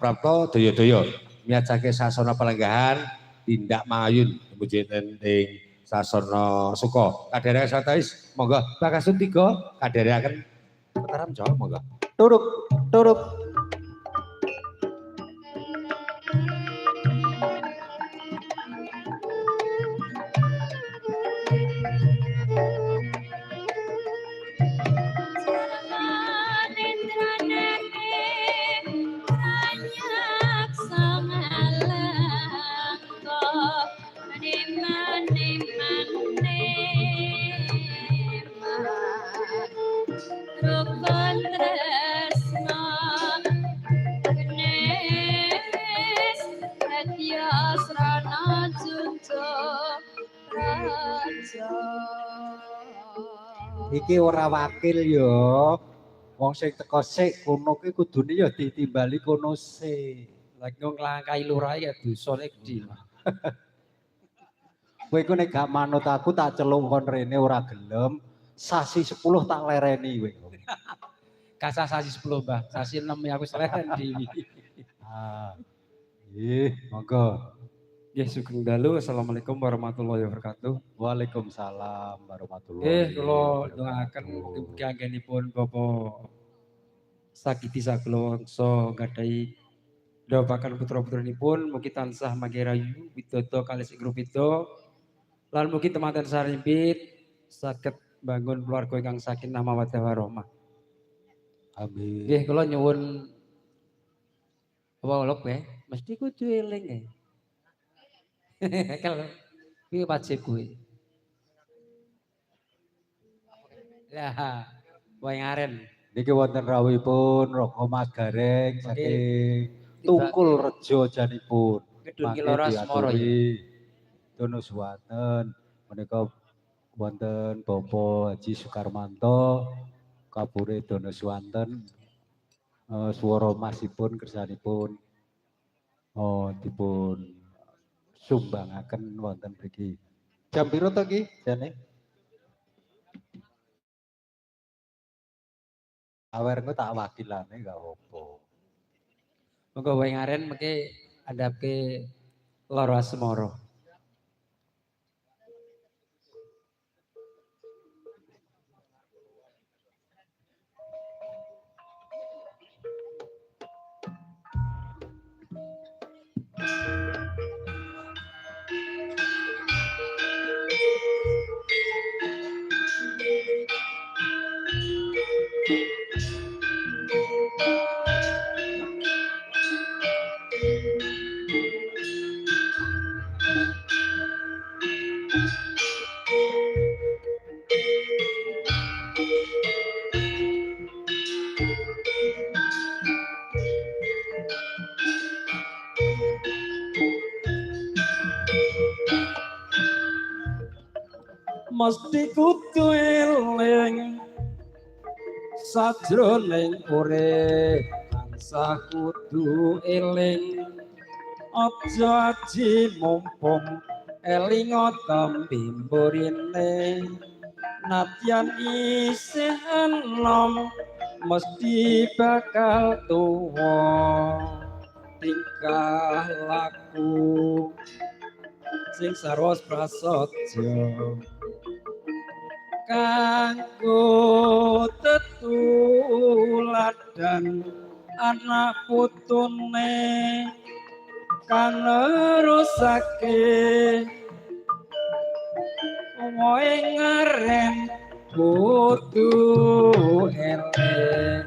Prapto doyo-doyo miyajake sasana pelenggahan tindak mangayun muji tenting sasana suka kadhereke sataris monggo bakasun 3 kadhereaken Mataram Jawa monggo turuk turuk iki ora wakil yo. Wong sing teko sik kono kuwi kudune ya ditimbali kono sik. Lagi nglangkai lurah ya dosane gedhi. Kowe iku nek gak manut aku tak celuk kon rene ora gelem, sasi 10 tak lereni kowe. Kasah sasi 10, Mbah. Sasi 6 ya aku seleren dewi. Ah. Monggo. Nggih sugeng dalu. Assalamualaikum warahmatullahi wabarakatuh. Waalaikumsalam warahmatullahi Kula ndongaaken mugi-mugi anggenipun Bapak Sagiti Saglawangsa gadhahi ndawaken putra-putrinipun mugi tansah manggih widodo kalih sing grupita lan mugi temanten sarimpit saged bangun keluarga ingkang sakinah mawaddah warahmah. Amin. Nggih kula nyuwun wolok mesti kudu eling Kalau kuwi wajib kuwi. Lah, wae ngaren. Niki wonten rawuhipun Raka Magareng saking Tungkul Rejo janipun. Kedun Kilora Semoro ya. Dono suwaten menika wonten Bapak Haji Sukarmanto kabure Dono Suwanten swara masipun kersanipun dipun sumbangaken wonten mriki. Jam pira to ki jane? Awer engko tak wakilane gak apa. Monggo wae ngaren mengke andhapke Loro Asmoro. Mesti kudu eling sajroning urip tansah kudu eling aja aji mumpung elinga tembe mburine nadyan isih enom mesti bakal tuwa tingkah laku sing sarwa prasaja kanggo tetuladan anak putune kang nerusake wae ngaren kudu eling